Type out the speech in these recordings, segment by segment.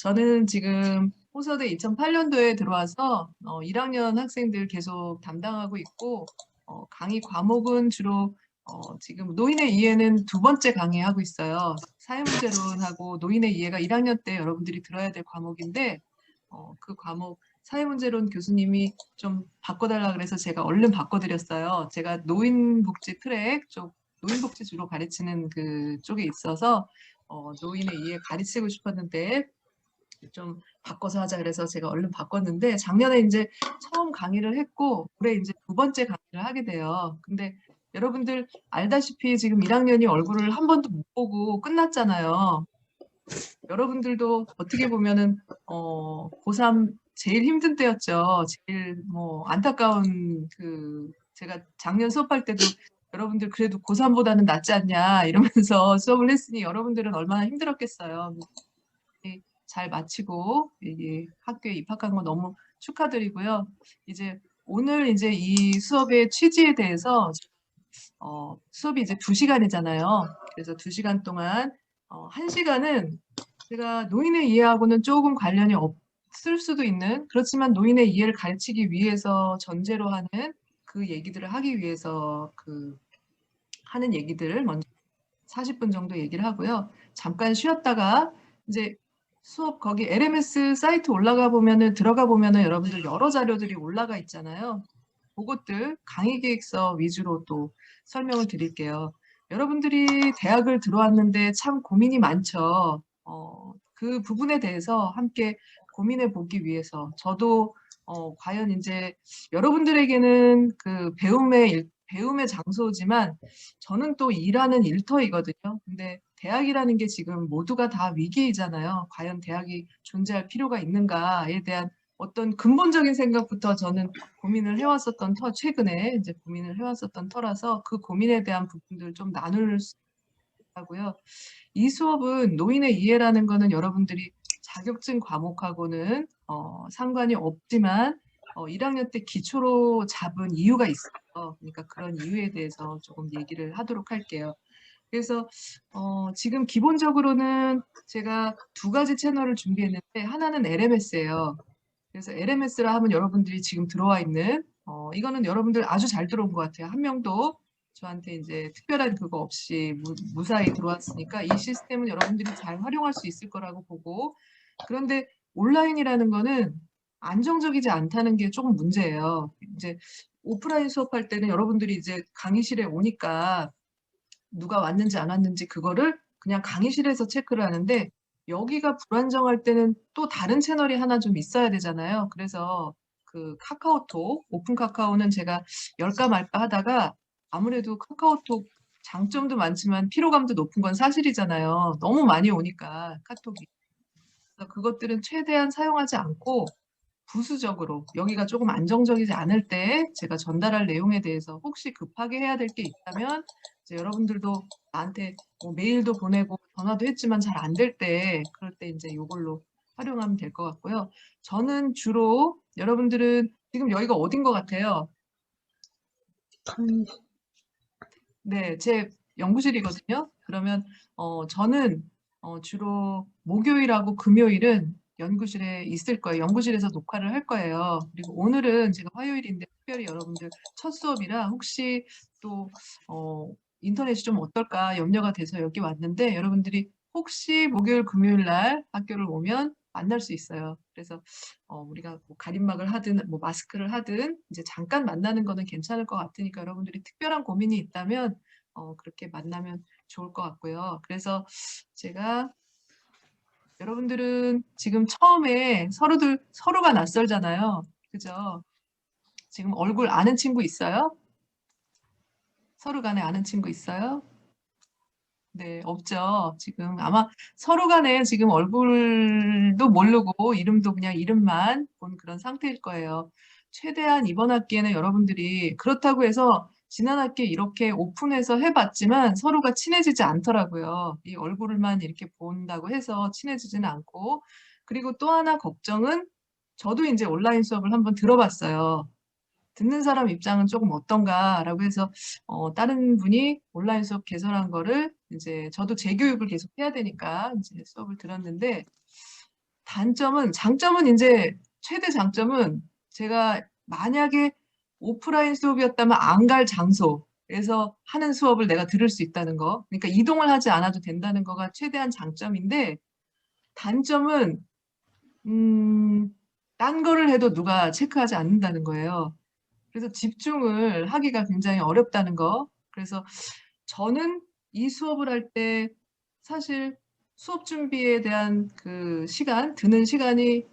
저는 지금 호서대 2008년도에 들어와서 1학년 학생들 계속 담당하고 있고, 강의 과목은 주로 지금 노인의 이해는 두 번째 강의하고 있어요. 사회문제론하고 노인의 이해가 1학년 때 여러분들이 들어야 될 과목인데, 그 과목 사회문제론 교수님이 좀 바꿔달라 그래서 제가 얼른 바꿔드렸어요. 제가 노인복지 트랙 쪽, 노인복지 주로 가르치는 그 쪽에 있어서 노인의 이해 가르치고 싶었는데 좀 바꿔서 하자 그래서 제가 얼른 바꿨는데, 작년에 이제 처음 강의를 했고 올해 이제 두 번째 강의를 하게 돼요. 근데 여러분들 알다시피 지금 1학년이 얼굴을 한 번도 못 보고 끝났잖아요. 여러분들도 어떻게 보면은 고3 제일 힘든 때였죠. 제일 뭐 안타까운 제가 작년 수업할 때도 여러분들 그래도 고3보다는 낫지 않냐 이러면서 수업을 했으니 여러분들은 얼마나 힘들었겠어요. 잘 마치고 이게 학교에 입학한 거 너무 축하드리고요. 이제 오늘 이제 이 수업의 취지에 대해서 수업이 이제 2시간이잖아요. 그래서 2시간 동안 1시간은 제가 노인의 이해하고는 조금 관련이 없을 수도 있는, 그렇지만 노인의 이해를 가르치기 위해서 전제로 하는 그 얘기들을 하기 위해서 하는 얘기들을 먼저 40분 정도 얘기를 하고요. 잠깐 쉬었다가 이제 수업 거기 LMS 사이트 들어가 보면은 여러분들 여러 자료들이 올라가 있잖아요. 그것들 강의 계획서 위주로 또 설명을 드릴게요. 여러분들이 대학을 들어왔는데 참 고민이 많죠. 그 부분에 대해서 함께 고민해 보기 위해서 저도 과연 이제 여러분들에게는 그 배움의 장소지만 저는 또 일하는 일터이거든요. 근데 대학이라는 게 지금 모두가 다 위기이잖아요. 과연 대학이 존재할 필요가 있는가에 대한 어떤 근본적인 생각부터 저는 고민을 해왔었던 최근에 이제 고민을 해왔었던 터라서 그 고민에 대한 부분들 좀 나눌 수 있다고요. 이 수업은 노인의 이해라는 거는 여러분들이 자격증 과목하고는 상관이 없지만 1학년 때 기초로 잡은 이유가 있어요. 그러니까 그런 이유에 대해서 조금 얘기를 하도록 할게요. 그래서 지금 기본적으로는 제가 두 가지 채널을 준비했는데 하나는 LMS예요. 그래서 LMS라 하면 여러분들이 지금 들어와 있는 이거는 여러분들 아주 잘 들어온 것 같아요. 한 명도 저한테 이제 특별한 그거 없이 무사히 들어왔으니까 이 시스템은 여러분들이 잘 활용할 수 있을 거라고 보고, 그런데 온라인이라는 거는 안정적이지 않다는 게 조금 문제예요. 이제 오프라인 수업할 때는 여러분들이 이제 강의실에 오니까 누가 왔는지 안 왔는지 그거를 그냥 강의실에서 체크를 하는데, 여기가 불안정할 때는 또 다른 채널이 하나 좀 있어야 되잖아요. 그래서 그 카카오톡, 오픈 카카오는 제가 열까 말까 하다가 아무래도 카카오톡 장점도 많지만 피로감도 높은 건 사실이잖아요. 너무 많이 오니까 카톡이. 그래서 그것들은 최대한 사용하지 않고 부수적으로 여기가 조금 안정적이지 않을 때 제가 전달할 내용에 대해서 혹시 급하게 해야 될 게 있다면 이제 여러분들도 나한테 뭐 메일도 보내고 전화도 했지만 잘 안 될 때, 그럴 때 이제 이걸로 활용하면 될 것 같고요. 저는 주로 여러분들은 지금 여기가 어딘 것 같아요? 네, 제 연구실이거든요. 그러면 저는 주로 목요일하고 금요일은 연구실에 있을 거예요. 연구실에서 녹화를 할 거예요. 그리고 오늘은 제가 화요일인데 특별히 여러분들 첫 수업이라 혹시 또 인터넷이 좀 어떨까 염려가 돼서 여기 왔는데, 여러분들이 혹시 목요일, 금요일 날 학교를 오면 만날 수 있어요. 그래서 우리가 뭐 가림막을 하든 뭐 마스크를 하든 이제 잠깐 만나는 거는 괜찮을 것 같으니까 여러분들이 특별한 고민이 있다면 그렇게 만나면 좋을 것 같고요. 그래서 제가 여러분들은 지금 처음에 서로가 낯설잖아요. 그죠? 지금 얼굴 아는 친구 있어요? 서로 간에 아는 친구 있어요? 네, 없죠. 지금 아마 서로 간에 지금 얼굴도 모르고 이름도 그냥 이름만 본 그런 상태일 거예요. 최대한 이번 학기에는 여러분들이 그렇다고 해서 지난 학기 이렇게 오픈해서 해봤지만 서로가 친해지지 않더라고요. 이 얼굴만 이렇게 본다고 해서 친해지지는 않고, 그리고 또 하나 걱정은 저도 이제 온라인 수업을 한번 들어봤어요. 듣는 사람 입장은 조금 어떤가라고 해서 다른 분이 온라인 수업 개설한 거를 이제 저도 재교육을 계속 해야 되니까 이제 수업을 들었는데 장점은 이제 최대 장점은 제가 만약에 오프라인 수업이었다면 안 갈 장소에서 하는 수업을 내가 들을 수 있다는 거. 그러니까 이동을 하지 않아도 된다는 거가 최대한 장점인데 단점은 딴 거를 해도 누가 체크하지 않는다는 거예요. 그래서 집중을 하기가 굉장히 어렵다는 거. 그래서 저는 이 수업을 할 때 사실 수업 준비에 대한 그 드는 시간이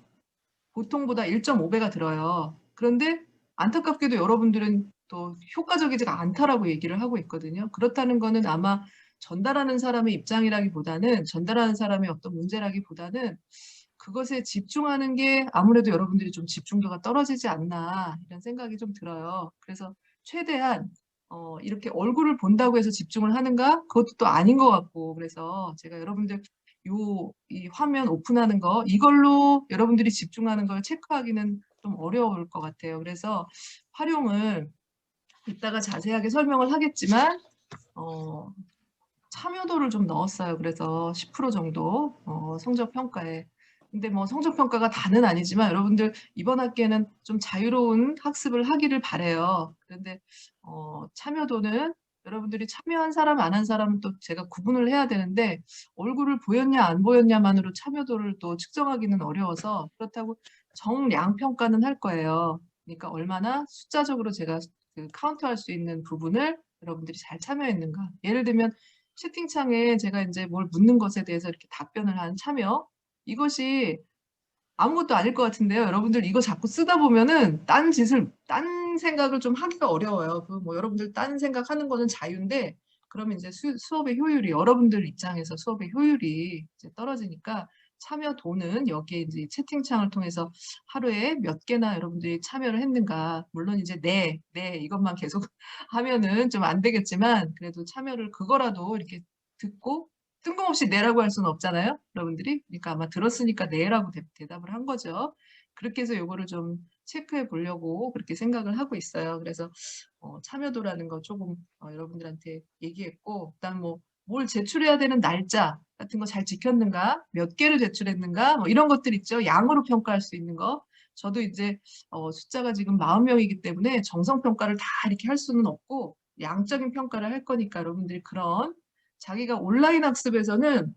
보통보다 1.5배가 들어요. 그런데 안타깝게도 여러분들은 또 효과적이지가 않다라고 얘기를 하고 있거든요. 그렇다는 거는 아마 전달하는 사람의 입장이라기보다는 전달하는 사람의 어떤 문제라기보다는 그것에 집중하는 게 아무래도 여러분들이 좀 집중도가 떨어지지 않나 이런 생각이 좀 들어요. 그래서 최대한 이렇게 얼굴을 본다고 해서 집중을 하는가? 그것도 또 아닌 것 같고 그래서 제가 여러분들 이 화면 오픈하는 거 이걸로 여러분들이 집중하는 걸 체크하기는 좀 어려울 것 같아요. 그래서 활용을 이따가 자세하게 설명을 하겠지만 참여도를 좀 넣었어요. 그래서 10% 정도 성적 평가에. 근데 뭐 성적 평가가 다는 아니지만 여러분들 이번 학기에는 좀 자유로운 학습을 하기를 바래요. 그런데 참여도는 여러분들이 참여한 사람 안 한 사람은 또 제가 구분을 해야 되는데 얼굴을 보였냐 안 보였냐만으로 참여도를 또 측정하기는 어려워서 그렇다고 정량 평가는 할 거예요. 그러니까 얼마나 숫자적으로 제가 그 카운트할 수 있는 부분을 여러분들이 잘 참여했는가. 예를 들면 채팅창에 제가 이제 뭘 묻는 것에 대해서 이렇게 답변을 한 참여 이것이 아무것도 아닐 것 같은데요. 여러분들 이거 자꾸 쓰다 보면은 딴 생각을 좀 하기가 어려워요. 그 뭐 여러분들 딴 생각하는 거는 자유인데 그러면 이제 수업의 효율이 여러분들 입장에서 수업의 효율이 이제 떨어지니까 참여도는 여기에 이제 채팅창을 통해서 하루에 몇 개나 여러분들이 참여를 했는가. 물론 이제 네 이것만 계속 하면은 좀 안 되겠지만 그래도 참여를 그거라도 이렇게 듣고 뜬금없이 네라고 할 수는 없잖아요, 여러분들이. 그러니까 아마 들었으니까 네라고 대답을 한 거죠. 그렇게 해서 요거를 좀 체크해 보려고 그렇게 생각을 하고 있어요. 그래서 참여도라는 거 조금 여러분들한테 얘기했고 그다음 뭐 뭘 제출해야 되는 날짜 같은 거 잘 지켰는가, 몇 개를 제출했는가 뭐 이런 것들 있죠. 양으로 평가할 수 있는 거. 저도 이제 숫자가 지금 40명이기 때문에 정성 평가를 다 이렇게 할 수는 없고 양적인 평가를 할 거니까 여러분들이 그런 자기가 온라인 학습에서는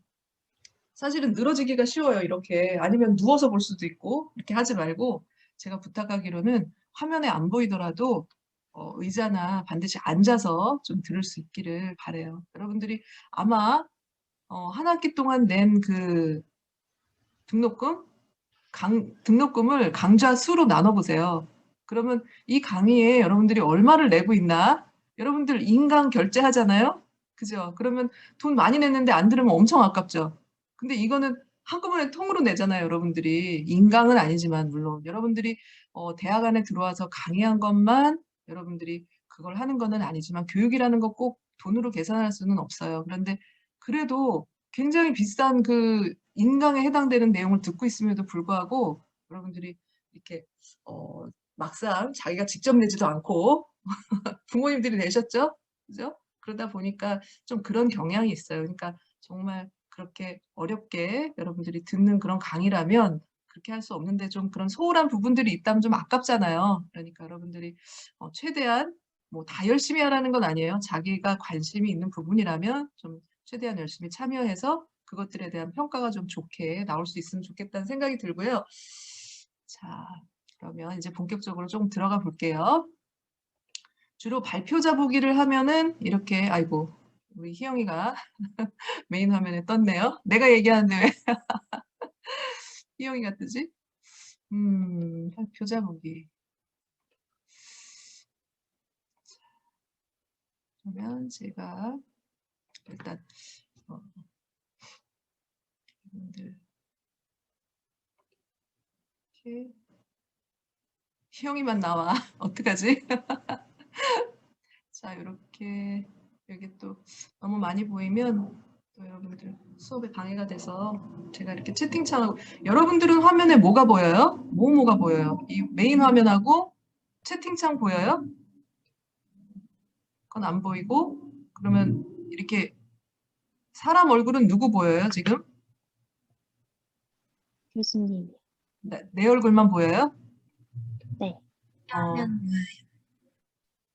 사실은 늘어지기가 쉬워요. 이렇게 아니면 누워서 볼 수도 있고 이렇게 하지 말고 제가 부탁하기로는 화면에 안 보이더라도 의자나 반드시 앉아서 좀 들을 수 있기를 바래요. 여러분들이 아마 한 학기 동안 낸 그 등록금을 강좌 수로 나눠보세요. 그러면 이 강의에 여러분들이 얼마를 내고 있나? 여러분들 인강 결제하잖아요? 그죠? 그러면 돈 많이 냈는데 안 들으면 엄청 아깝죠? 근데 이거는 한꺼번에 통으로 내잖아요, 여러분들이. 인강은 아니지만, 물론. 여러분들이 대학 안에 들어와서 강의한 것만 여러분들이 그걸 하는 거는 아니지만, 교육이라는 거 꼭 돈으로 계산할 수는 없어요. 그런데 그래도 굉장히 비싼 그 인강에 해당되는 내용을 듣고 있음에도 불구하고 여러분들이 이렇게 막상 자기가 직접 내지도 않고 부모님들이 내셨죠? 그죠? 그러다 보니까 좀 그런 경향이 있어요. 그러니까 정말 그렇게 어렵게 여러분들이 듣는 그런 강의라면 그렇게 할 수 없는데 좀 그런 소홀한 부분들이 있다면 좀 아깝잖아요. 그러니까 여러분들이 최대한 뭐 다 열심히 하라는 건 아니에요. 자기가 관심이 있는 부분이라면 좀 최대한 열심히 참여해서 그것들에 대한 평가가 좀 좋게 나올 수 있으면 좋겠다는 생각이 들고요. 자, 그러면 이제 본격적으로 조금 들어가 볼게요. 주로 발표자 보기를 하면은 이렇게 아이고 우리 희영이가 메인 화면에 떴네요. 내가 얘기하는데 왜 희영이가 뜨지? 발표자 보기. 그러면 제가 일단 여러분들 이렇게 희영이만 나와. 어떡하지? 자, 이렇게 여기 또 너무 많이 보이면 또 여러분들 수업에 방해가 돼서 제가 이렇게 채팅창하고 여러분들은 화면에 뭐가 보여요? 뭐가 보여요? 이 메인 화면하고 채팅창 보여요? 그건 안 보이고 그러면 이렇게 사람 얼굴은 누구 보여요 지금? 교수님. 내 얼굴만 보여요? 네.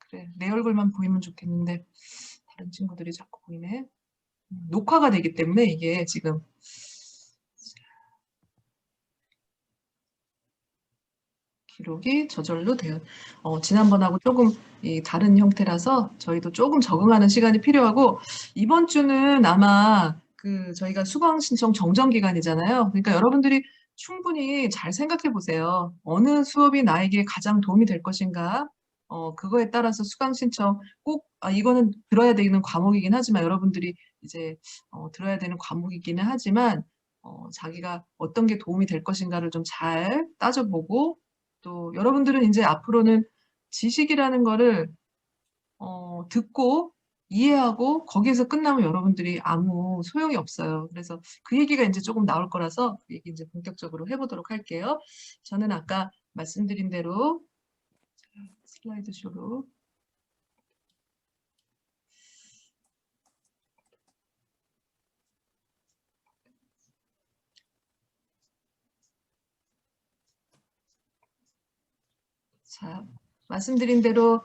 그래, 내 얼굴만 보이면 좋겠는데 다른 친구들이 자꾸 보이네. 녹화가 되기 때문에 이게 지금 기록이 저절로 돼요. 지난번하고 조금 다른 형태라서 저희도 조금 적응하는 시간이 필요하고, 이번 주는 아마 저희가 수강 신청 정정 기간이잖아요. 그러니까 여러분들이 충분히 잘 생각해 보세요. 어느 수업이 나에게 가장 도움이 될 것인가? 그거에 따라서 수강 신청 꼭, 이거는 들어야 되는 과목이긴 하지만, 여러분들이 이제 들어야 되는 과목이기는 하지만, 자기가 어떤 게 도움이 될 것인가를 좀 잘 따져보고, 또 여러분들은 이제 앞으로는 지식이라는 거를 듣고 이해하고 거기에서 끝나면 여러분들이 아무 소용이 없어요. 그래서 그 얘기가 이제 조금 나올 거라서 그 얘기 이제 본격적으로 해보도록 할게요. 저는 아까 말씀드린 대로 슬라이드 쇼로 자, 말씀드린 대로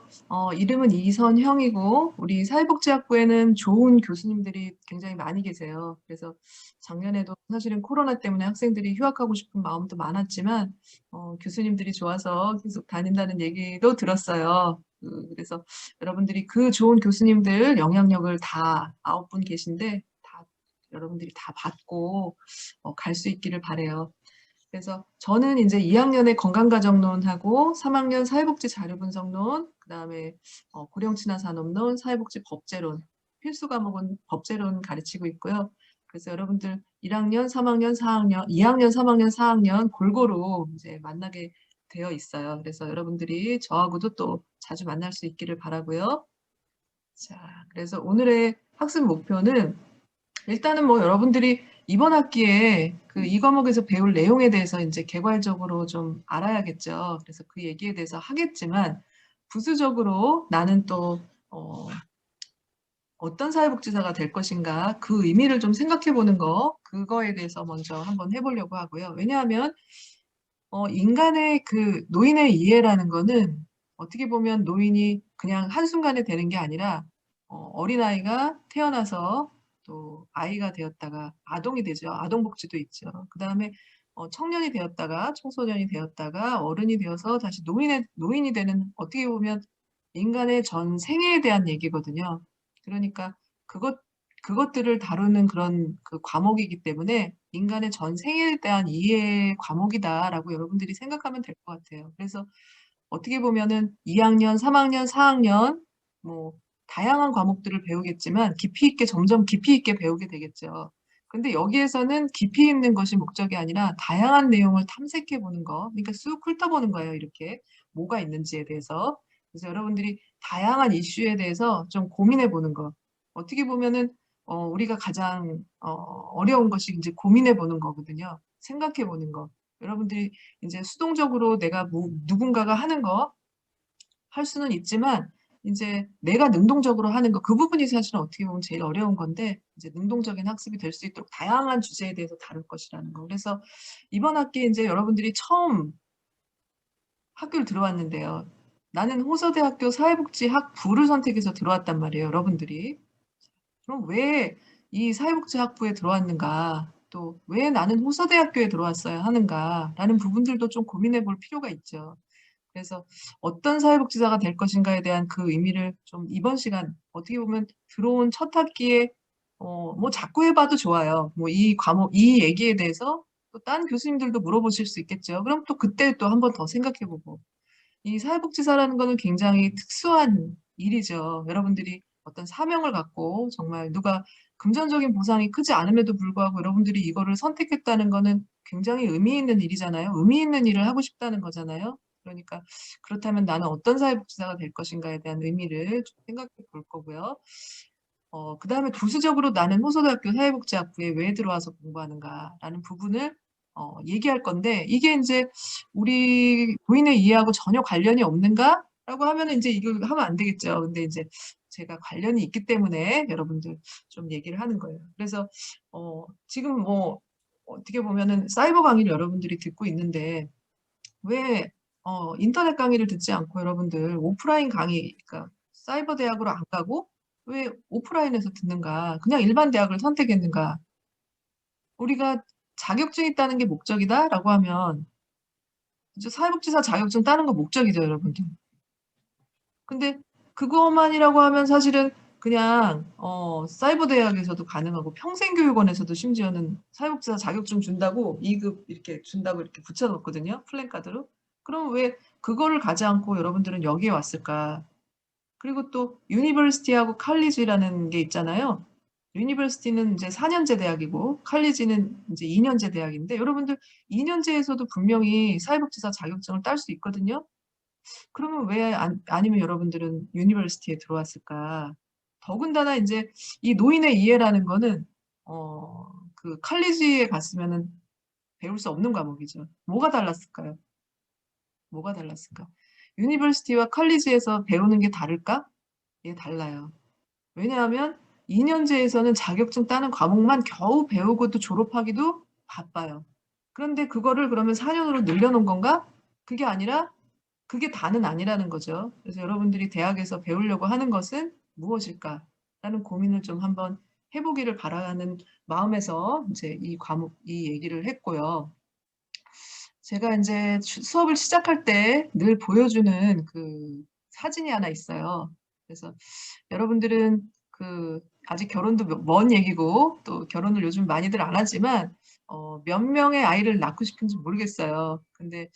이름은 이선형이고 우리 사회복지학부에는 좋은 교수님들이 굉장히 많이 계세요. 그래서 작년에도 사실은 코로나 때문에 학생들이 휴학하고 싶은 마음도 많았지만 교수님들이 좋아서 계속 다닌다는 얘기도 들었어요. 그래서 여러분들이 그 좋은 교수님들 영향력을 다 9분 계신데 다 여러분들이 다 받고 갈 수 있기를 바라요. 그래서 저는 이제 2학년에 건강가정론하고 3학년 사회복지 자료분석론, 그다음에 고령친화산업론, 사회복지 법제론, 필수 과목은 법제론 가르치고 있고요. 그래서 여러분들 1학년, 3학년, 4학년, 2학년, 3학년, 4학년 골고루 이제 만나게 되어 있어요. 그래서 여러분들이 저하고도 또 자주 만날 수 있기를 바라고요. 자, 그래서 오늘의 학습 목표는 일단은 뭐 여러분들이 이번 학기에 이 과목에서 배울 내용에 대해서 이제 개괄적으로 좀 알아야겠죠. 그래서 그 얘기에 대해서 하겠지만 부수적으로 나는 또 어떤 사회복지사가 될 것인가 그 의미를 좀 생각해 보는 거, 그거에 대해서 먼저 한번 해보려고 하고요. 왜냐하면 인간의 노인의 이해라는 거는 어떻게 보면 노인이 그냥 한순간에 되는 게 아니라 어린아이가 태어나서 또 아이가 되었다가 아동이 되죠. 아동복지도 있죠. 그 다음에 청년이 되었다가 청소년이 되었다가 어른이 되어서 다시 노인이 되는, 어떻게 보면 인간의 전 생애에 대한 얘기거든요. 그러니까 그것들을 다루는 그런 과목이기 때문에 인간의 전 생애에 대한 이해 과목이다라고 여러분들이 생각하면 될 것 같아요. 그래서 어떻게 보면은 2학년, 3학년, 4학년 뭐 다양한 과목들을 배우겠지만 점점 깊이 있게 배우게 되겠죠. 근데 여기에서는 깊이 있는 것이 목적이 아니라 다양한 내용을 탐색해 보는 거, 그러니까 쑥 훑어보는 거예요. 이렇게 뭐가 있는지에 대해서. 그래서 여러분들이 다양한 이슈에 대해서 좀 고민해 보는 거. 어떻게 보면은 우리가 가장 어려운 것이 이제 고민해 보는 거거든요. 생각해 보는 거. 여러분들이 이제 수동적으로 내가 누군가가 하는 거 할 수는 있지만 이제 내가 능동적으로 하는 거, 그 부분이 사실은 어떻게 보면 제일 어려운 건데, 이제 능동적인 학습이 될 수 있도록 다양한 주제에 대해서 다룰 것이라는 거. 그래서 이번 학기에 이제 여러분들이 처음 학교를 들어왔는데요. 나는 호서대학교 사회복지학부를 선택해서 들어왔단 말이에요, 여러분들이. 그럼 왜 이 사회복지학부에 들어왔는가? 또 왜 나는 호서대학교에 들어왔어야 하는가? 라는 부분들도 좀 고민해 볼 필요가 있죠. 그래서 어떤 사회복지사가 될 것인가에 대한 그 의미를 좀 이번 시간, 어떻게 보면 들어온 첫 학기에 뭐 자꾸 해봐도 좋아요. 뭐 이 과목, 이 얘기에 대해서 또 딴 교수님들도 물어보실 수 있겠죠. 그럼 또 그때 또 한 번 더 생각해 보고. 이 사회복지사라는 거는 굉장히 특수한 일이죠. 여러분들이 어떤 사명을 갖고 정말 누가 금전적인 보상이 크지 않음에도 불구하고 여러분들이 이거를 선택했다는 거는 굉장히 의미 있는 일이잖아요. 의미 있는 일을 하고 싶다는 거잖아요. 그러니까 그렇다면 나는 어떤 사회복지사가 될 것인가에 대한 의미를 좀 생각해 볼 거고요. 그다음에 부수적으로 나는 호서대학교 사회복지학부에 왜 들어와서 공부하는가라는 부분을 얘기할 건데, 이게 이제 우리 고인의 이해하고 전혀 관련이 없는가라고 하면은 이제 이거 하면 안 되겠죠. 근데 이제 제가 관련이 있기 때문에 여러분들 좀 얘기를 하는 거예요. 그래서 지금 뭐 어떻게 보면은 사이버 강의를 여러분들이 듣고 있는데 왜 인터넷 강의를 듣지 않고 여러분들 오프라인 강의, 그러니까 사이버 대학으로 안 가고 왜 오프라인에서 듣는가? 그냥 일반 대학을 선택했는가? 우리가 자격증 있다는 게 목적이다라고 하면 이제 사회복지사 자격증 따는 거 목적이죠, 여러분들. 근데 그것만이라고 하면 사실은 그냥 사이버 대학에서도 가능하고 평생교육원에서도 심지어는 사회복지사 자격증 준다고 2급 이렇게 준다고 이렇게 붙여놓거든요. 플랜카드로. 그럼 왜 그거를 가지 않고 여러분들은 여기에 왔을까? 그리고 또 유니버시티하고 칼리지라는 게 있잖아요. 유니버시티는 이제 4년제 대학이고 칼리지는 이제 2년제 대학인데 여러분들 2년제에서도 분명히 사회복지사 자격증을 딸 수 있거든요. 그러면 왜 아니면 여러분들은 유니버시티에 들어왔을까? 더군다나 이제 이 노인의 이해라는 거는 그 칼리지에 갔으면은 배울 수 없는 과목이죠. 뭐가 달랐을까요? 뭐가 달랐을까? 유니버시티와 칼리지에서 배우는 게 다를까? 예, 달라요. 왜냐하면 2년제에서는 자격증 따는 과목만 겨우 배우고 또 졸업하기도 바빠요. 그런데 그거를 그러면 4년으로 늘려놓은 건가? 그게 아니라 그게 다는 아니라는 거죠. 그래서 여러분들이 대학에서 배우려고 하는 것은 무엇일까라는 고민을 좀 한번 해보기를 바라는 마음에서 이제 이 과목, 이 얘기를 했고요. 제가 이제 수업을 시작할 때 늘 보여주는 그 사진이 하나 있어요. 그래서 여러분들은 그 아직 결혼도 먼 얘기고 또 결혼을 요즘 많이들 안 하지만 몇 명의 아이를 낳고 싶은지 모르겠어요. 근데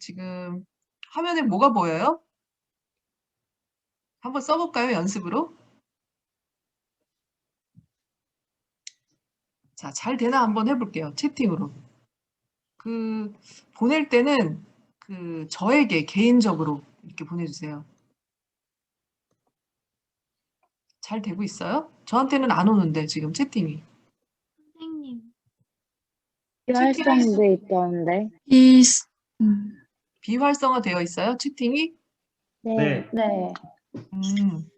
지금 화면에 뭐가 보여요? 한번 써볼까요? 연습으로. 자, 잘 되나 한번 해볼게요. 채팅으로. 그 보낼 때는 그 저에게 개인적으로 이렇게 보내주세요. 잘 되고 있어요? 저한테는 안 오는데 지금 채팅이. 선생님. 채팅이 비활성돼 있던데. 비활성화 되어 있어요? 채팅이? 네. 네. 음.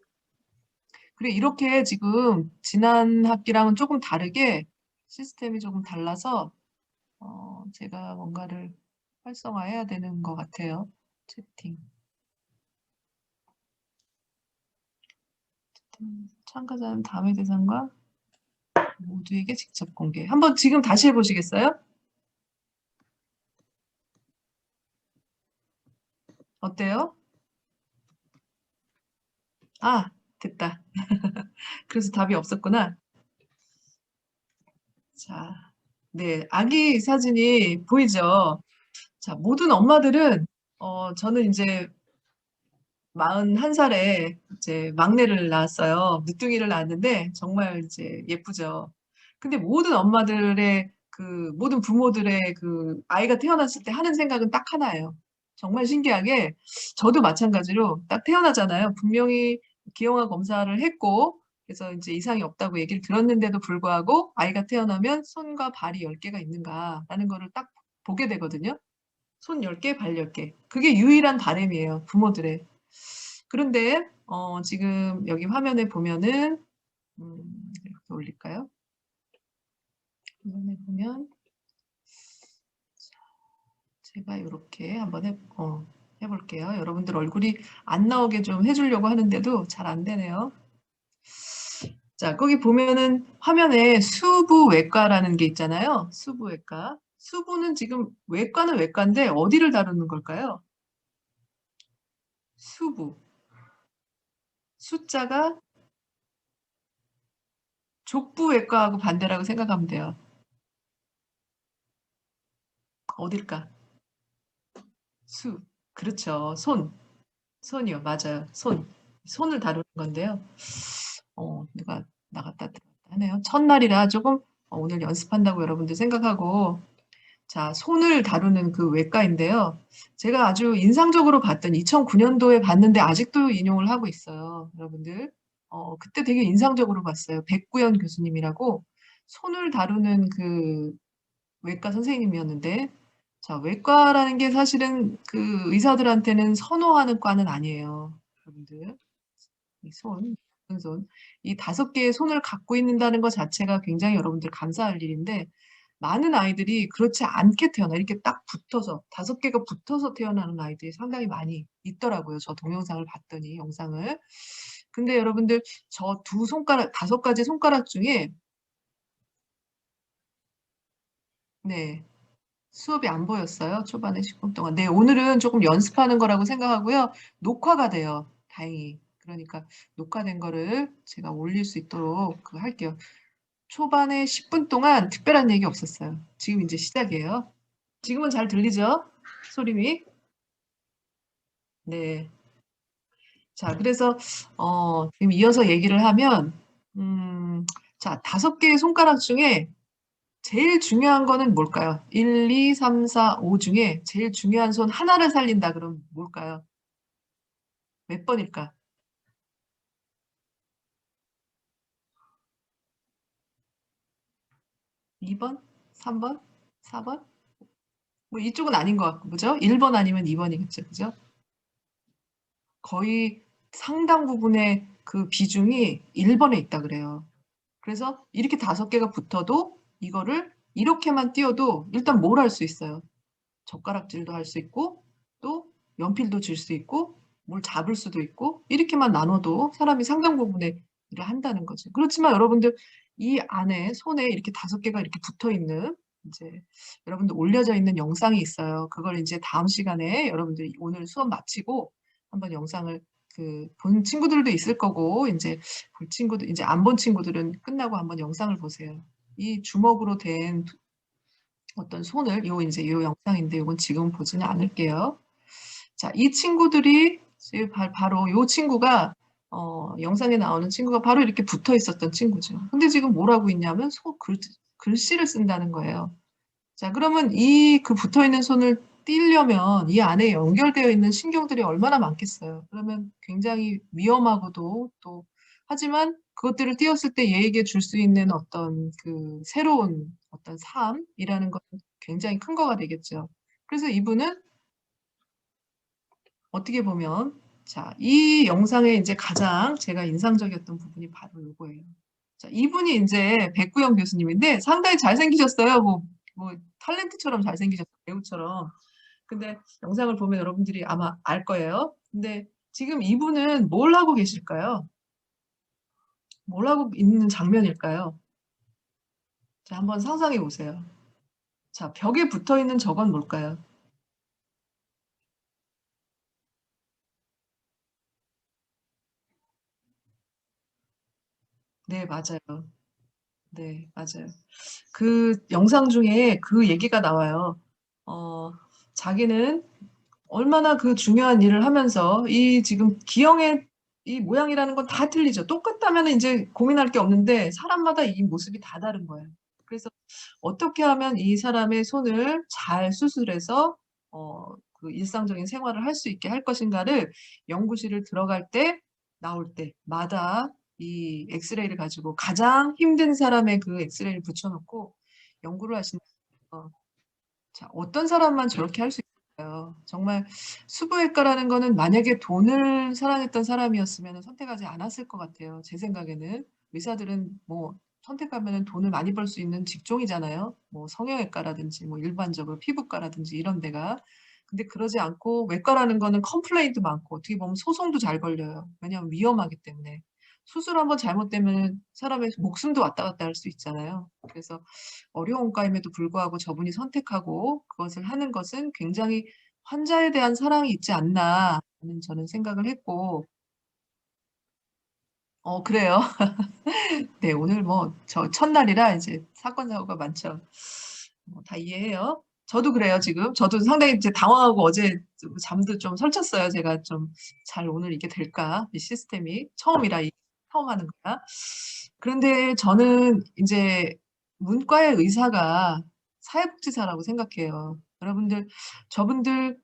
그래, 이렇게 지금 지난 학기랑은 조금 다르게 시스템이 조금 달라서 제가 뭔가를 활성화해야 되는 것 같아요. 채팅. 참가자는 다음의 대상과 모두에게 직접 공개. 한번 지금 다시 해보시겠어요? 어때요? 아, 됐다. 그래서 답이 없었구나. 자, 네, 아기 사진이 보이죠? 자, 모든 엄마들은 저는 이제 41살에 이제 막내를 낳았어요. 늦둥이를 낳았는데 정말 이제 예쁘죠. 근데 모든 엄마들의 모든 부모들의 그 아이가 태어났을 때 하는 생각은 딱 하나예요. 정말 신기하게 저도 마찬가지로 딱 태어나잖아요. 분명히 기형아 검사를 했고 그래서 이제 이상이 없다고 얘기를 들었는데도 불구하고 아이가 태어나면 손과 발이 10개가 있는가라는 거를 딱 보게 되거든요. 손 10개, 발 10개. 그게 유일한 바람이에요. 부모들의. 그런데 지금 여기 화면에 보면은 이렇게 올릴까요? 화면에 보면 제가 이렇게 한번 해볼게요. 여러분들 얼굴이 안 나오게 좀 해주려고 하는데도 잘 안 되네요. 자, 거기 보면은 화면에 수부외과라는 게 있잖아요. 수부외과. 수부는 지금 외과는 외과인데 어디를 다루는 걸까요? 수부. 숫자가 족부외과하고 반대라고 생각하면 돼요. 어딜까? 수. 그렇죠. 손이요. 맞아요. 손을 다루는 건데요. 누가 나갔다 들어갔다 하네요. 첫날이라 조금 오늘 연습한다고 여러분들 생각하고 자, 손을 다루는 그 외과인데요. 제가 아주 인상적으로 봤던 2009년도에 봤는데 아직도 인용을 하고 있어요. 여러분들. 그때 되게 인상적으로 봤어요. 백구현 교수님이라고 손을 다루는 그 외과 선생님이었는데 자, 외과라는 게 사실은 그 의사들한테는 선호하는 과는 아니에요. 여러분들. 이 이 5개의 손을 갖고 있는다는 것 자체가 굉장히 여러분들 감사할 일인데 많은 아이들이 그렇지 않게 태어나 이렇게 딱 붙어서 5개가 붙어서 태어나는 아이들이 상당히 많이 있더라고요. 저 동영상을 봤더니 영상을. 근데 여러분들 저 2손가락 5가지 손가락 중에 네. 수업이 안 보였어요. 초반에 10분 동안. 네. 오늘은 조금 연습하는 거라고 생각하고요. 녹화가 돼요. 다행히. 그러니까 녹화된 거를 제가 올릴 수 있도록 할게요. 초반에 10분 동안 특별한 얘기 없었어요. 지금 이제 시작이에요. 지금은 잘 들리죠? 소림이? 네. 자, 그래서 지금 이어서 얘기를 하면 자, 5개의 손가락 중에 제일 중요한 거는 뭘까요? 1, 2, 3, 4, 5 중에 제일 중요한 손 하나를 살린다 그러면 뭘까요? 몇 번일까? 2번? 3번? 4번? 뭐 이쪽은 아닌 것 같고, 그죠? 1번 아니면 2번이겠죠, 그죠? 거의 상당 부분의 그 비중이 1번에 있다 그래요. 그래서 이렇게 5개가 붙어도 이거를 이렇게만 띄워도 일단 뭘 할 수 있어요? 젓가락질도 할 수 있고 또 연필도 질 수 있고 뭘 잡을 수도 있고 이렇게만 나눠도 사람이 상당 부분의 일을 한다는 거죠. 그렇지만 여러분들 이 안에 손에 이렇게 5개가 이렇게 붙어 있는 이제 여러분들 올려져 있는 영상이 있어요. 그걸 이제 다음 시간에 여러분들이 오늘 수업 마치고 한번 영상을 본 친구들도 있을 거고 이제 볼 친구들 이제 안 본 친구들은 끝나고 한번 영상을 보세요. 이 주먹으로 된 어떤 손을 이제 요 영상인데 이건 지금 보지는 않을게요. 자, 이 친구들이 바로 요 친구가 영상에 나오는 친구가 바로 이렇게 붙어 있었던 친구죠. 근데 지금 뭘 하고 있냐면 글씨를 쓴다는 거예요. 자, 그러면 붙어 있는 손을 띄려면 이 안에 연결되어 있는 신경들이 얼마나 많겠어요. 그러면 굉장히 위험하고도 하지만 그것들을 띄었을 때 얘에게 줄 수 있는 어떤 새로운 어떤 삶이라는 건 굉장히 큰 거가 되겠죠. 그래서 이분은 어떻게 보면 자, 이 영상에 이제 가장 제가 인상적이었던 부분이 바로 요거예요. 자, 이분이 이제 백구영 교수님인데 상당히 잘생기셨어요. 뭐 탤런트처럼 잘생기셨어요. 배우처럼. 근데 영상을 보면 여러분들이 아마 알 거예요. 근데 지금 이분은 뭘 하고 계실까요? 뭘 하고 있는 장면일까요? 자, 한번 상상해 보세요. 자, 벽에 붙어 있는 저건 뭘까요? 네, 맞아요. 네, 맞아요. 그 영상 중에 그 얘기가 나와요. 어, 자기는 얼마나 그 중요한 일을 하면서 이 지금 기형의 이 모양이라는 건 다 틀리죠. 똑같다면 이제 고민할 게 없는데 사람마다 이 모습이 다 다른 거예요. 그래서 어떻게 하면 이 사람의 손을 잘 수술해서 일상적인 생활을 할 수 있게 할 것인가를 연구실을 들어갈 때 나올 때마다 이 엑스레이를 가지고 가장 힘든 사람의 그 엑스레이를 붙여놓고 연구를 하시는 거예요. 자, 어떤 사람만 저렇게 할 수 있을까요? 정말 수부외과라는 거는 만약에 돈을 사랑했던 사람이었으면 선택하지 않았을 것 같아요. 제 생각에는. 의사들은 뭐 선택하면 돈을 많이 벌 수 있는 직종이잖아요. 뭐 성형외과라든지 뭐 일반적으로 피부과라든지 이런 데가. 근데 그러지 않고 외과라는 거는 컴플레인도 많고 어떻게 보면 소송도 잘 걸려요. 왜냐하면 위험하기 때문에. 수술 한번 잘못되면 사람의 목숨도 왔다 갔다 할 수 있잖아요. 그래서 어려운 과임에도 불구하고 저분이 선택하고 그것을 하는 것은 굉장히 환자에 대한 사랑이 있지 않나 하는 저는 생각을 했고, 그래요. 네, 오늘 뭐 저 첫날이라 이제 사건 사고가 많죠. 다 이해해요. 저도 그래요, 지금. 저도 상당히 이제 당황하고 어제 잠도 좀 설쳤어요. 제가 좀 잘 오늘 이게 될까? 이 시스템이 처음이라 처음 하는 거야. 그런데 저는 이제 문과의 의사가 사회복지사라고 생각해요. 여러분들, 저분들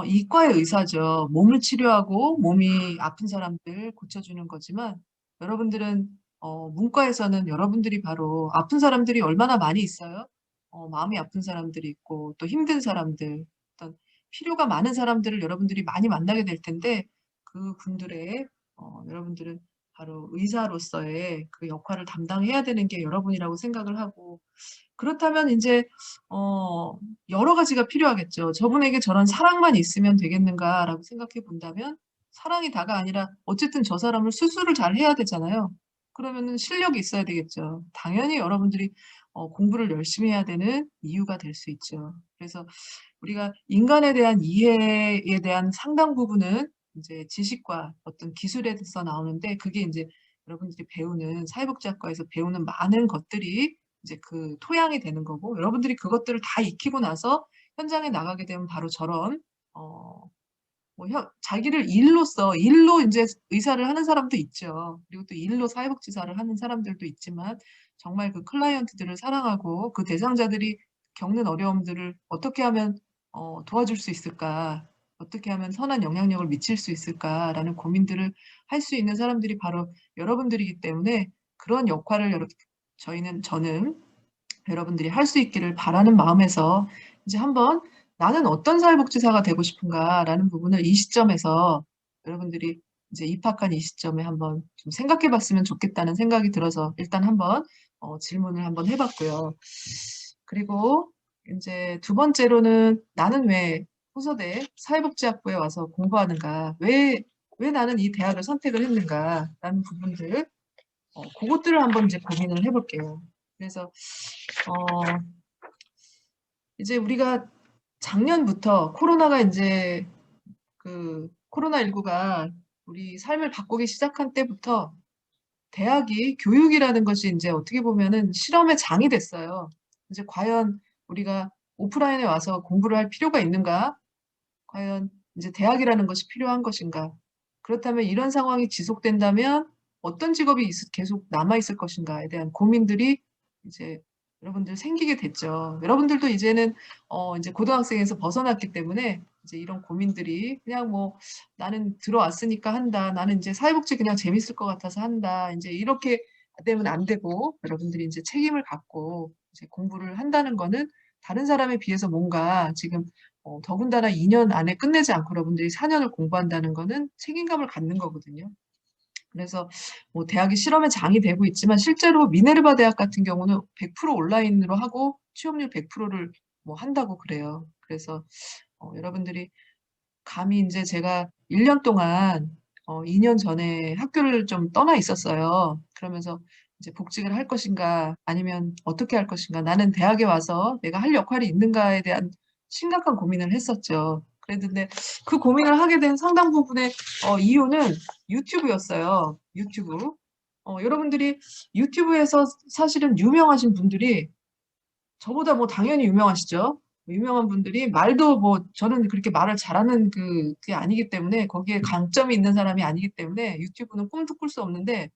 이과의 의사죠. 몸을 치료하고 몸이 아픈 사람들 고쳐주는 거지만 여러분들은 문과에서는 여러분들이 바로 아픈 사람들이 얼마나 많이 있어요? 마음이 아픈 사람들이 있고 또 힘든 사람들, 어떤 필요가 많은 사람들을 여러분들이 많이 만나게 될 텐데 그 분들의 여러분들은 바로 의사로서의 그 역할을 담당해야 되는 게 여러분이라고 생각을 하고, 그렇다면 이제 여러 가지가 필요하겠죠. 저분에게 저런 사랑만 있으면 되겠는가라고 생각해 본다면 사랑이 다가 아니라 어쨌든 저 사람을 수술을 잘 해야 되잖아요. 그러면은 실력이 있어야 되겠죠. 당연히 여러분들이 공부를 열심히 해야 되는 이유가 될 수 있죠. 그래서 우리가 인간에 대한 이해에 대한 상당 부분은 이제 지식과 어떤 기술에서 나오는데, 그게 이제 여러분들이 배우는 사회복지학과에서 배우는 많은 것들이 이제 그 토양이 되는 거고, 여러분들이 그것들을 다 익히고 나서 현장에 나가게 되면 바로 저런 뭐 자기를 일로 이제 의사를 하는 사람도 있죠. 그리고 또 일로 사회복지사를 하는 사람들도 있지만, 정말 그 클라이언트들을 사랑하고 그 대상자들이 겪는 어려움들을 어떻게 하면 도와줄 수 있을까? 어떻게 하면 선한 영향력을 미칠 수 있을까라는 고민들을 할 수 있는 사람들이 바로 여러분들이기 때문에, 그런 역할을 저는 여러분들이 할 수 있기를 바라는 마음에서 이제 한번 '나는 어떤 사회복지사가 되고 싶은가.'라는 부분을 이 시점에서 여러분들이 이제 입학한 이 시점에 한번 좀 생각해 봤으면 좋겠다는 생각이 들어서 일단 한번 질문을 한번 해 봤고요. 그리고 인제 두 번째로는 '나는 왜 호서대 사회복지학부에 와서 공부하는가? 왜 나는 이 대학을 선택을 했는가?'라는 부분들, 고것들을 한번 이제 고민을 해 볼게요. 그래서 어 이제 우리가 작년부터 코로나가 인제 그 코로나19가 우리 삶을 바꾸기 시작한 때부터 대학이 교육이라는 것이 인제 어떻게 보면은 실험의 장이 됐어요. 이제 과연 우리가 '오프라인에 와서 공부를 할 필요가 있는가? 과연 인제 대학이라는 것이 필요한 것인가? 그렇다면 이런 상황이 지속된다면 어떤 직업이 계속 남아 있을 것인가?'에 대한 고민들이 이제 여러분들 생기게 됐죠. 여러분들도 이제는 인제 고등학생에서 벗어났기 때문에 이제 이런 고민들이 그냥 뭐 '나는 들어왔으니까 한다. 나는 인제 사회복지 그냥 재밌을 것 같아서 한다.' 인제 이렇게 되면 안 되고, 여러분들이 인제 책임을 갖고 이제 공부를 한다는 거는 다른 사람에 비해서 뭔가 지금 더군다나 2년 안에 끝내지 않고 여러분들이 4 년을 공부한다는 거는 책임감을 갖는 거거든요. 그래서 뭐 대학이 실험의 장이 되고 있지만 실제로 미네르바 대학 같은 경우는 100% 온라인으로 하고 취업률 100%를 뭐 한다고 그래요. 그래서 여러분들이 감히 인제 제가 1년 동안 2년 전에 학교를 좀 떠나 있었어요. 그러면서 이제 '복직을 할 것인가 아니면 어떻게 할 것인가. 나는 대학에 와서 내가 할 역할이 있는가.'에 대한 심각한 고민을 했었죠. 그랬는데 그 고민을 하게 된 상당 부분의 이유는 유튜브였어요. 유튜브. 여러분들이 유튜브에서 사실은 유명하신 분들이 저보다 뭐 당연히 유명하시죠. 유명한 분들이 말도 뭐 저는 그렇게 말을 잘하는 그게 아니기 때문에, 거기에 강점이 있는 사람이 아니기 때문에 유튜브는 꿈도 꿀 수 없는데,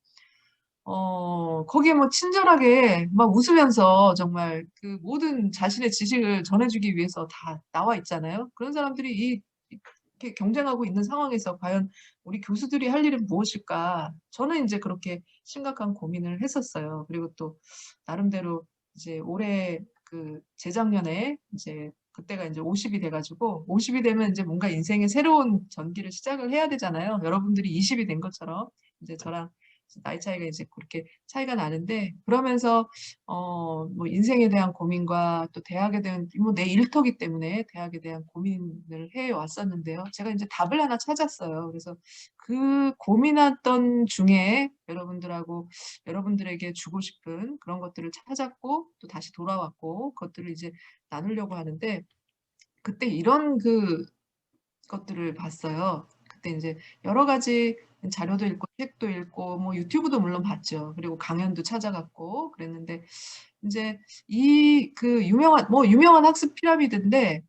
거기에 뭐 친절하게 막 웃으면서 정말 그 모든 자신의 지식을 전해 주기 위해서 다 나와 있잖아요. 그런 사람들이 이렇게 경쟁하고 있는 상황에서 '과연 우리 교수들이 할 일은 무엇일까?' 저는 인제 그렇게 심각한 고민을 했었어요. 그리고 또 나름대로 이제 올해 재작년에 이제 그때가 인제 50이 돼 가지고, 50이 되면 인제 뭔가 인생의 새로운 전기를 시작을 해야 되잖아요. 여러분들이 20이 된 것처럼 인제 저랑 나이 차이가 이제 그렇게 차이가 나는데, 그러면서 뭐 인생에 대한 고민과 또 대학에 대한 뭐 내 일터기 때문에 대학에 대한 고민을 해 왔었는데요. 제가 인제 답을 하나 찾았어요. 그래서 그 고민했던 중에 여러분들에게 주고 싶은 그런 것들을 찾았고 또 다시 돌아왔고 그것들을 이제 나누려고 하는데, 그때 이런 것들을 봤어요. 그때 인제 여러 가지 자료도 읽고 책도 읽고 뭐 유튜브도 물론 봤죠. 그리고 강연도 찾아갔고 그랬는데, 인제 유명한 학습 피라미드인데,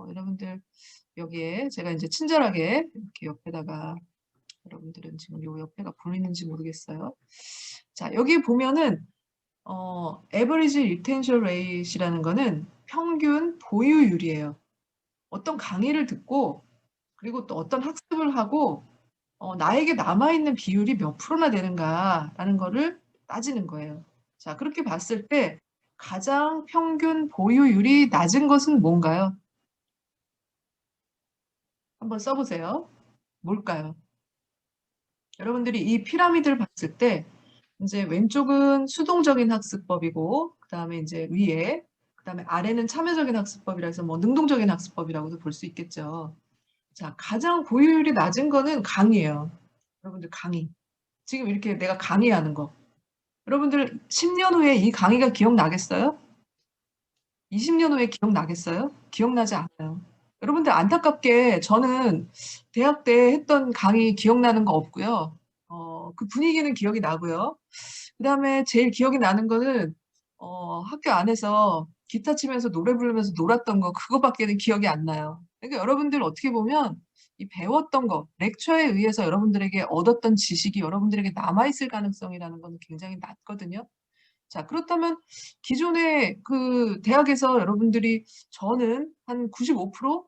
여러분들 여기에 제가 인제 친절하게 이렇게 옆에다가, 여러분들은 지금 요 옆에가 보이는지 모르겠어요. 자, 여기 보면은 average retention rate이라는 거는 평균 보유율이에요. 어떤 강의를 듣고 그리고 또 어떤 학습을 하고 나에게 남아 있는 비율이 몇 프로나 되는가라는 거를 따지는 거예요. 자, 그렇게 봤을 때 가장 평균 보유율이 낮은 것은 뭔가요? 한번 써 보세요. 뭘까요? 여러분들이 이 피라미드를 봤을 때 이제 왼쪽은 수동적인 학습법이고 그다음에 이제 위에 그다음에 아래는 참여적인 학습법이라 해서 뭐 능동적인 학습법이라고도 볼 수 있겠죠. 자, 가장 고효율이 낮은 거는 강의예요. 여러분들 강의. 지금 이렇게 내가 강의하는 거. 여러분들 10년 후에 이 강의가 기억나겠어요? 20년 후에 기억나겠어요? 기억나지 않아요. 여러분들 안타깝게 저는 대학 때 했던 강의 기억나는 거 없고요. 그 분위기는 기억이 나고요. 그다음에 제일 기억이 나는 거는 학교 안에서 기타 치면서 노래 부르면서 놀았던 거 그거밖에는 기억이 안 나요. 그러니까 여러분들 어떻게 보면 이 배웠던 거, 렉처에 의해서 여러분들에게 얻었던 지식이 여러분들에게 남아있을 가능성이라는 건 굉장히 낮거든요. 자, 그렇다면 기존에 그 대학에서 여러분들이 저는 한 95%?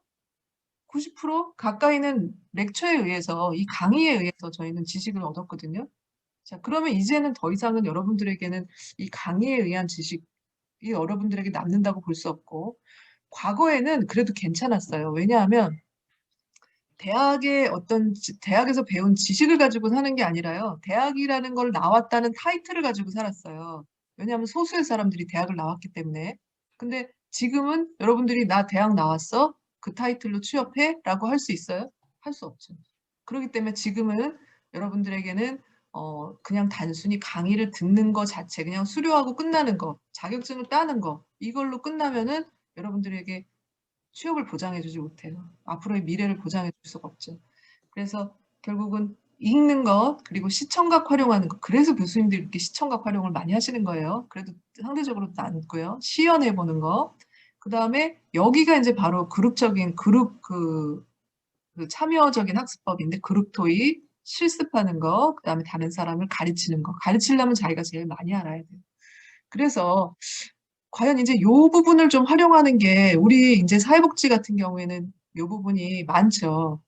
90% 가까이는 렉처에 의해서 이 강의에 의해서 저희는 지식을 얻었거든요. 자, 그러면 이제는 더 이상은 여러분들에게는 이 강의에 의한 지식이 여러분들에게 남는다고 볼 수 없고 과거에는 그래도 괜찮았어요. 왜냐하면 대학의 대학에서 배운 지식을 가지고 사는 게 아니라요. 대학이라는 걸 나왔다는 타이틀을 가지고 살았어요. 왜냐하면 소수의 사람들이 대학을 나왔기 때문에. 근데 지금은 여러분들이 나 대학 나왔어? 그 타이틀로 취업해? 라고 할 수 있어요? 할 수 없죠. 그렇기 때문에 지금은 여러분들에게는 그냥 단순히 강의를 듣는 거 자체, 그냥 수료하고 끝나는 거, 자격증을 따는 거, 이걸로 끝나면은 여러분들에게 취업을 보장해주지 못해요. 앞으로의 미래를 보장해줄 수가 없죠. 그래서 결국은 읽는 것, 그리고 시청각 활용하는 것. 그래서 교수님들이 이렇게 시청각 활용을 많이 하시는 거예요. 그래도 상대적으로 낮고요. 시연해보는 거. 그 다음에 여기가 이제 바로 그룹적인, 그 참여적인 학습법인데, 그룹 토의, 실습하는 거, 그 다음에 다른 사람을 가르치는 거. 가르치려면 자기가 제일 많이 알아야 돼요. 그래서 과연 이제 요 부분을 좀 활용하는 게 우리 이제 사회복지 같은 경우에는 요 부분이 많죠.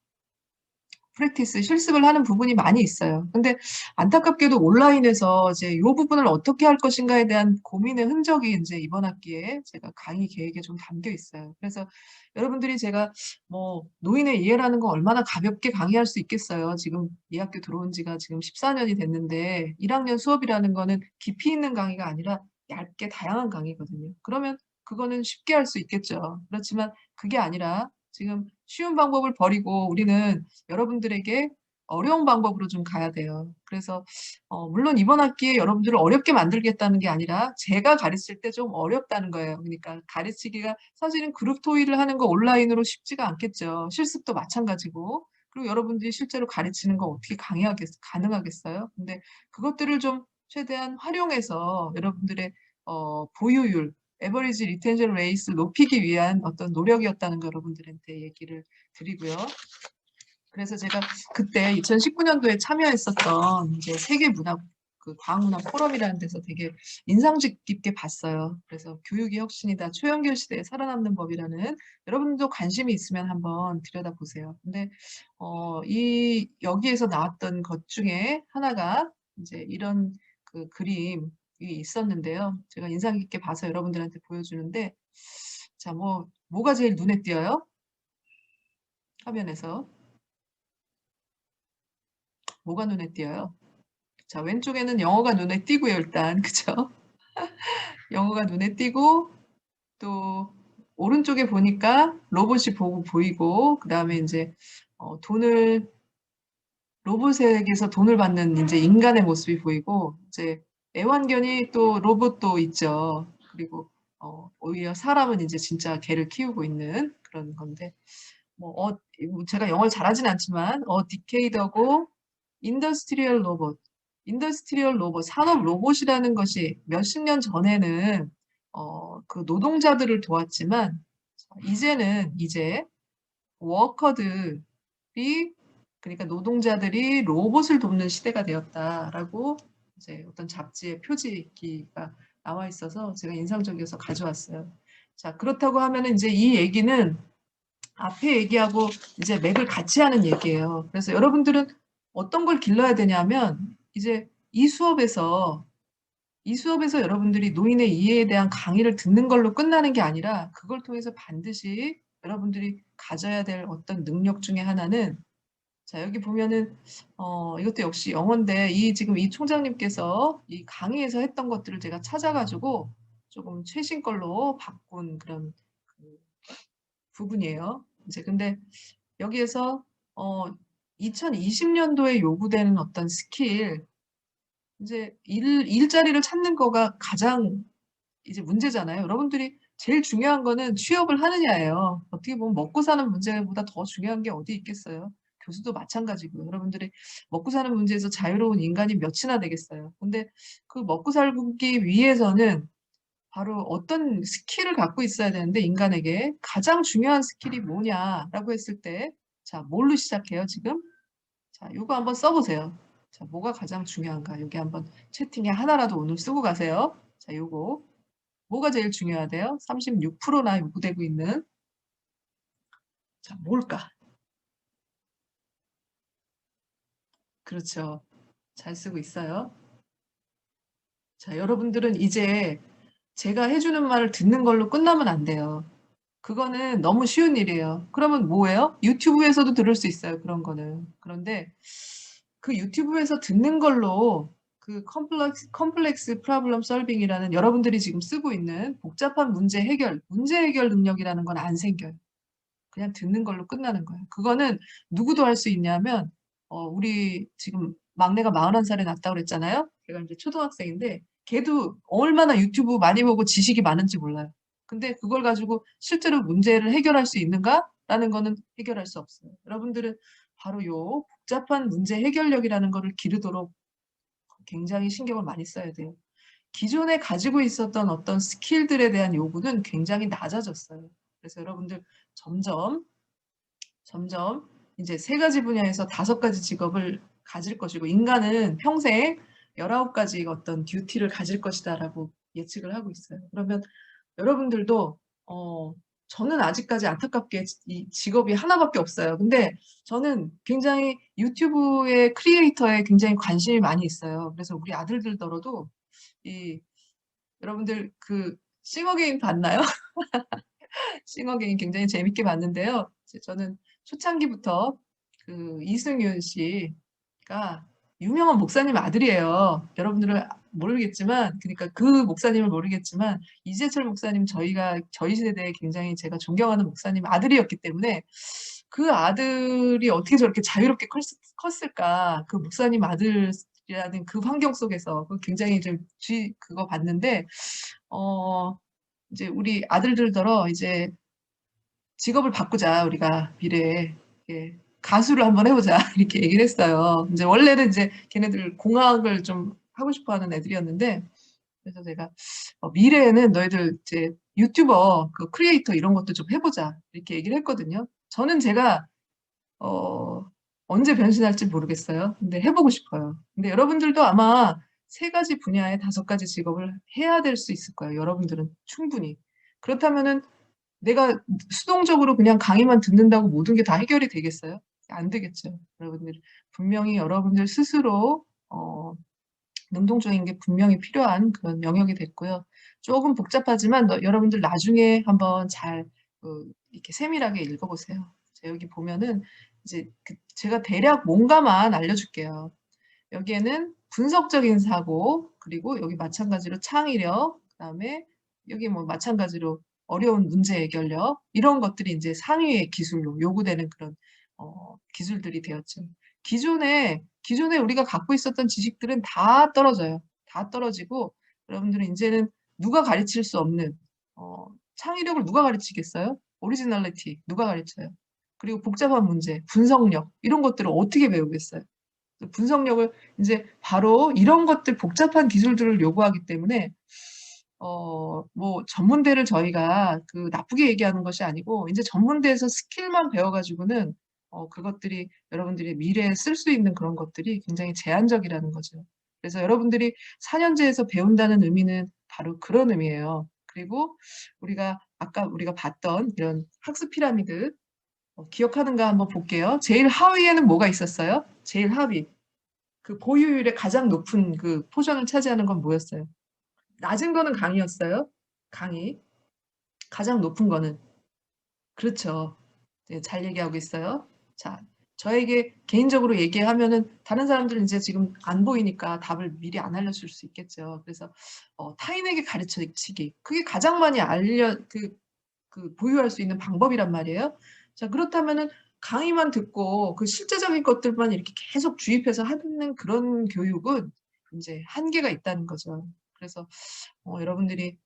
프랙티스 실습을 하는 부분이 많이 있어요. 근데 안타깝게도 온라인에서 이제 요 부분을 어떻게 할 것인가에 대한 고민의 흔적이 이제 이번 학기에 제가 강의 계획에 좀 담겨 있어요. 그래서 여러분들이 제가 뭐 노인의 이해라는 거 얼마나 가볍게 강의할 수 있겠어요. 지금 이 학교 들어온 지가 지금 14년이 됐는데 1학년 수업이라는 거는 깊이 있는 강의가 아니라 얇게 다양한 강의거든요. 그러면 그거는 쉽게 할 수 있겠죠. 그렇지만 그게 아니라 지금 쉬운 방법을 버리고 우리는 여러분들에게 어려운 방법으로 좀 가야 돼요. 그래서 물론 이번 학기에 여러분들을 어렵게 만들겠다는 게 아니라 제가 가르칠 때 좀 어렵다는 거예요. 그러니까 가르치기가 사실은 그룹 토의를 하는 거 온라인으로 쉽지가 않겠죠. 실습도 마찬가지고. 그리고 여러분들이 실제로 가르치는 거 어떻게 가능하겠어요? 근데 그것들을 좀 최대한 활용해서 여러분들의 보유율, 에버리지 리텐션 레이스를 높이기 위한 어떤 노력이었다는 거 여러분들한테 얘기를 드리고요. 그래서 제가 그때 2019년도에 참여했었던 이제 세계 문화 그 과학문화 포럼이라는 데서 되게 인상 깊게 봤어요. 그래서 교육이 혁신이다. 초연결 시대에 살아남는 법이라는 여러분도 관심이 있으면 한번 들여다보세요. 근데 이 여기에서 나왔던 것 중에 하나가 이제 이런 그 그림이 있었는데요. 제가 인상 깊게 봐서 여러분들한테 보여주는데 자, 뭐가 제일 눈에 띄어요? 화면에서. 뭐가 눈에 띄어요? 자, 왼쪽에는 영어가 눈에 띄고요, 일단. 그죠? 영어가 눈에 띄고, 또, 오른쪽에 보니까 로봇이 보이고, 그 다음에 이제, 로봇에게서 돈을 받는 이제 인간의 모습이 보이고, 이제 애완견이 또 로봇도 있죠. 그리고, 오히려 사람은 이제 진짜 개를 키우고 있는 그런 건데, 제가 영어를 잘하진 않지만, 디케이드하고, 인더스트리얼 로봇, 산업 로봇이라는 것이 몇십 년 전에는 그 노동자들을 도왔지만 이제 워커들이 그러니까 노동자들이 로봇을 돕는 시대가 되었다라고 이제 어떤 잡지의 표지가 나와 있어서 제가 인상적이어서 가져왔어요. 자, 그렇다고 하면은 이제 이 얘기는 앞에 얘기하고 이제 맥을 같이 하는 얘기예요. 그래서 여러분들은 어떤 걸 길러야 되냐면 이제 이 수업에서 여러분들이 노인의 이해에 대한 강의를 듣는 걸로 끝나는 게 아니라 그걸 통해서 반드시 여러분들이 가져야 될 어떤 능력 중에 하나는 자, 여기 보면은 이것도 역시 영어인데 지금 이 총장님께서 이 강의에서 했던 것들을 제가 찾아가지고 조금 최신 걸로 바꾼 그런 그 부분이에요. 이제 근데 여기에서 2020년도에 요구되는 어떤 스킬, 이제 일자리를 찾는 거가 가장 이제 문제잖아요. 여러분들이 제일 중요한 거는 취업을 하느냐예요. 어떻게 보면 먹고 사는 문제보다 더 중요한 게 어디 있겠어요. 교수도 마찬가지고요. 여러분들이 먹고 사는 문제에서 자유로운 인간이 몇이나 되겠어요. 근데 그 먹고 살기 위해서는 바로 어떤 스킬을 갖고 있어야 되는데, 인간에게 가장 중요한 스킬이 뭐냐라고 했을 때, 자, 뭘로 시작해요, 지금? 자, 요거 한번 써보세요. 자, 뭐가 가장 중요한가? 여기 한번 채팅에 하나라도 오늘 쓰고 가세요. 자, 요거. 뭐가 제일 중요하대요? 36%나 요구되고 있는. 자, 뭘까? 그렇죠. 잘 쓰고 있어요. 자, 여러분들은 이제 제가 해주는 말을 듣는 걸로 끝나면 안 돼요. 그거는 너무 쉬운 일이에요. 그러면 뭐예요? 유튜브에서도 들을 수 있어요. 그런 거는. 그런데 그 유튜브에서 듣는 걸로 그 컴플렉스 프로블럼 솔빙이라는 여러분들이 지금 쓰고 있는 복잡한 문제 해결 능력이라는 건 안 생겨요. 그냥 듣는 걸로 끝나는 거예요. 그거는 누구도 할 수 있냐면 우리 지금 막내가 41살에 낳았다고 그랬잖아요. 걔가 이제 초등학생인데 걔도 얼마나 유튜브 많이 보고 지식이 많은지 몰라요. 근데 그걸 가지고 실제로 문제를 해결할 수 있는가라는 거는 해결할 수 없어요. 여러분들은 바로 요 복잡한 문제 해결력이라는 거를 기르도록 굉장히 신경을 많이 써야 돼요. 기존에 가지고 있었던 어떤 스킬들에 대한 요구는 굉장히 낮아졌어요. 그래서 여러분들 점점 이제 3가지 분야에서 5가지 직업을 가질 것이고, 인간은 평생 19가지 어떤 듀티를 가질 것이다라고 예측을 하고 있어요. 그러면 여러분들도 저는 아직까지 안타깝게 이 직업이 하나밖에 없어요. 근데 저는 굉장히 유튜브의 크리에이터에 굉장히 관심이 많이 있어요. 그래서 우리 아들들더러도 여러분들 그 싱어게인 봤나요? 싱어게인 굉장히 재밌게 봤는데요. 저는 초창기부터 그 이승윤 씨가 유명한 목사님 아들이에요. 여러분들은 모르겠지만, 그러니까 그 목사님을 모르겠지만, 이재철 목사님, 저희 세대에 굉장히 제가 존경하는 목사님 아들이었기 때문에, 그 아들이 어떻게 저렇게 자유롭게 컸을까? 그 목사님 아들이라는 그 환경 속에서 굉장히 좀 그거 봤는데, 이제 우리 아들들더러 이제 직업을 바꾸자, 우리가 미래에. 예, 가수를 한번 해보자. 이렇게 얘기를 했어요. 이제 원래는 이제 걔네들 공학을 좀 하고 싶어 하는 애들이었는데, 그래서 제가 미래에는 너희들 이제 유튜버, 그 크리에이터 이런 것도 좀 해보자. 이렇게 얘기를 했거든요. 저는 제가, 언제 변신할지 모르겠어요. 근데 해보고 싶어요. 근데 여러분들도 아마 3가지 분야에 5가지 직업을 해야 될 수 있을 거예요. 여러분들은 충분히. 그렇다면은 내가 수동적으로 그냥 강의만 듣는다고 모든 게 다 해결이 되겠어요? 안 되겠죠. 여러분들 분명히 여러분들 스스로 능동적인 게 분명히 필요한 그런 영역이 됐고요. 조금 복잡하지만 여러분들 나중에 한번 잘 이렇게 세밀하게 읽어보세요. 자, 여기 보면은 이제 제가 대략 뭔가만 알려줄게요. 여기에는 분석적인 사고, 그리고 여기 마찬가지로 창의력, 그다음에 여기 뭐 마찬가지로 어려운 문제 해결력, 이런 것들이 이제 상위의 기술로 요구되는 그런 기술들이 되었죠. 기존에 우리가 갖고 있었던 지식들은 다 떨어져요. 다 떨어지고, 여러분들은 이제는 누가 가르칠 수 없는 창의력을 누가 가르치겠어요? 오리지널리티 누가 가르쳐요? 그리고 복잡한 문제, 분석력, 이런 것들을 어떻게 배우겠어요? 분석력을 이제 바로 이런 것들, 복잡한 기술들을 요구하기 때문에 뭐 전문대를 저희가 그 나쁘게 얘기하는 것이 아니고, 이제 전문대에서 스킬만 배워가지고는 그것들이 여러분들이 미래에 쓸 수 있는 그런 것들이 굉장히 제한적이라는 거죠. 그래서 여러분들이 4년제에서 배운다는 의미는 바로 그런 의미예요. 그리고 아까 우리가 봤던 이런 학습 피라미드 기억하는가 한번 볼게요. 제일 하위에는 뭐가 있었어요? 제일 하위. 그 보유율의 가장 높은 그 포션을 차지하는 건 뭐였어요? 낮은 거는 강의였어요. 강의. 가장 높은 거는. 그렇죠. 네, 잘 얘기하고 있어요. 자, 저에게 개인적으로 얘기하면은 다른 사람들은 이제 지금 안 보이니까 답을 미리 안 알려줄 수 있겠죠. 그래서 타인에게 가르치기 그게 가장 많이 보유할 수 있는 방법이란 말이에요. 자, 그렇다면은 강의만 듣고 그 실제적인 것들만 이렇게 계속 주입해서 하는 그런 교육은 이제 한계가 있다는 거죠. 그래서 여러분들이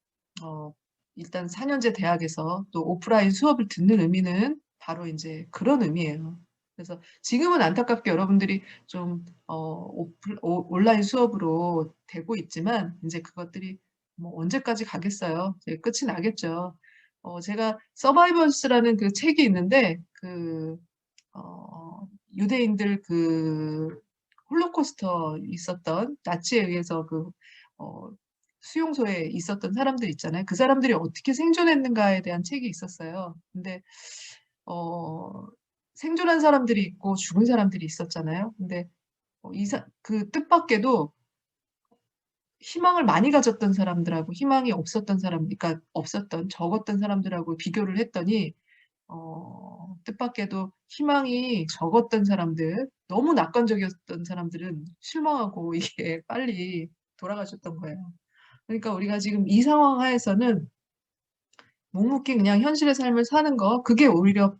일단 4년제 대학에서 또 오프라인 수업을 듣는 의미는 바로 이제 그런 의미예요. 그래서 지금은 안타깝게 여러분들이 좀 온라인 수업으로 되고 있지만 이제 그것들이 뭐 언제까지 가겠어요. 이제 끝이 나겠죠. 제가 서바이벌스라는 그 책이 있는데 유대인들 홀로코스터 있었던 나치에 의해서 수용소에 있었던 사람들 있잖아요. 그 사람들이 어떻게 생존했는가에 대한 책이 있었어요. 근데 생존한 사람들이 있고 죽은 사람들이 있었잖아요. 근데 그 뜻밖에도 희망을 많이 가졌던 사람들하고 희망이 없었던 사람, 그러니까 적었던 사람들하고 비교를 했더니 뜻밖에도 희망이 적었던 사람들, 너무 낙관적이었던 사람들은 실망하고 이게 빨리 돌아가셨던 거예요. 그러니까 우리가 지금 이 상황 하에서는 묵묵히 그냥 현실의 삶을 사는 거, 그게 오히려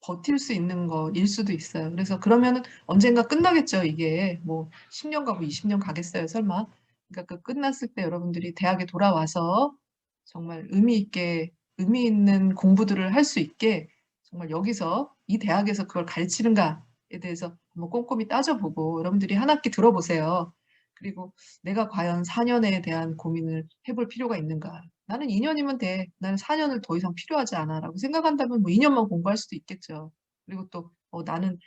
버틸 수 있는 거일 수도 있어요. 그래서 그러면은 언젠가 끝나겠죠. 이게 뭐 10년 가고 20년 가겠어요. 설마. 그러니까 그 끝났을 때 여러분들이 대학에 돌아와서 정말 의미 있는 공부들을 할 수 있게 정말 여기서 이 대학에서 그걸 가르치는가에 대해서 한번 꼼꼼히 따져보고 여러분들이 한 학기 들어보세요. 그리고 내가 과연 4년에 대한 고민을 해볼 필요가 있는가. 나는 2년이면 돼. 나는 4년을 더 이상 필요하지 않아. 라고 생각한다면 뭐 2년만 공부할 수도 있겠죠. 그리고 또 나는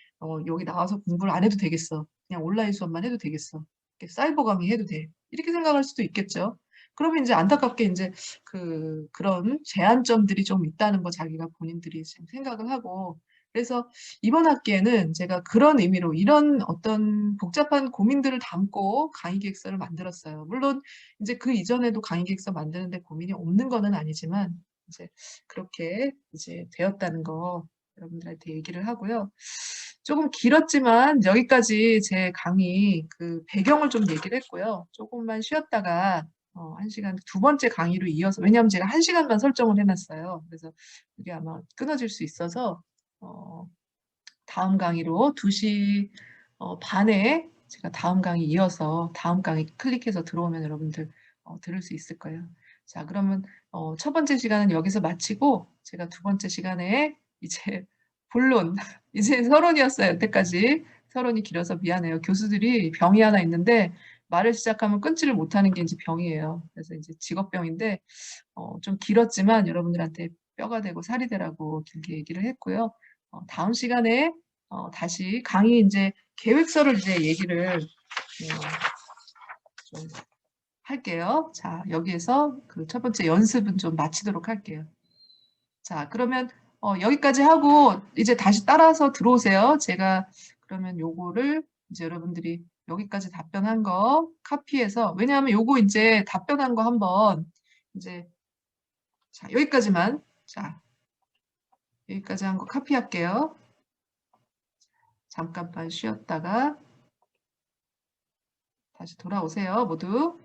여기 나와서 공부를 안 해도 되겠어. 그냥 온라인 수업만 해도 되겠어. 이렇게 사이버 강의 해도 돼. 이렇게 생각할 수도 있겠죠. 그러면 이제 안타깝게 이제 그런 제한점들이 좀 있다는 거 자기가 본인들이 지금 생각을 하고 그래서 이번 학기에는 제가 그런 의미로 이런 어떤 복잡한 고민들을 담고 강의 기획서를 만들었어요. 물론 이제 그 이전에도 강의 기획서 만드는데 고민이 없는 거는 아니지만 이제 그렇게 이제 되었다는 거 여러분들한테 얘기를 하고요. 조금 길었지만 여기까지 제 강의 그 배경을 좀 얘기를 했고요. 조금만 쉬었다가 1시간 두 번째 강의로 이어서 왜냐하면 제가 1시간만 설정을 해놨어요. 그래서 이게 아마 끊어질 수 있어서 다음 강의로 2시 반에 제가 다음 강의 이어서 다음 강의 클릭해서 들어오면 여러분들 들을 수 있을 거예요. 자, 그러면 첫 번째 시간은 여기서 마치고 제가 두 번째 시간에 이제 본론, 이제 서론이었어요. 여태까지. 서론이 길어서 미안해요. 교수들이 병이 하나 있는데 말을 시작하면 끊지를 못하는 게 이제 병이에요. 그래서 이제 직업병인데 좀 길었지만 여러분들한테 뼈가 되고 살이 되라고 길게 얘기를 했고요. 다음 시간에 다시 강의 이제 계획서를 이제 얘기를 좀 할게요. 자, 여기에서 그 첫 번째 연습은 좀 마치도록 할게요. 자, 그러면 여기까지 하고 이제 다시 따라서 들어오세요. 제가 그러면 요거를 이제 여러분들이 여기까지 답변한 거 카피해서 왜냐하면 요거 이제 답변한 거 한번 이제 자, 여기까지만 자, 여기까지 한 거 카피할게요. 잠깐만 쉬었다가 다시 돌아오세요, 모두.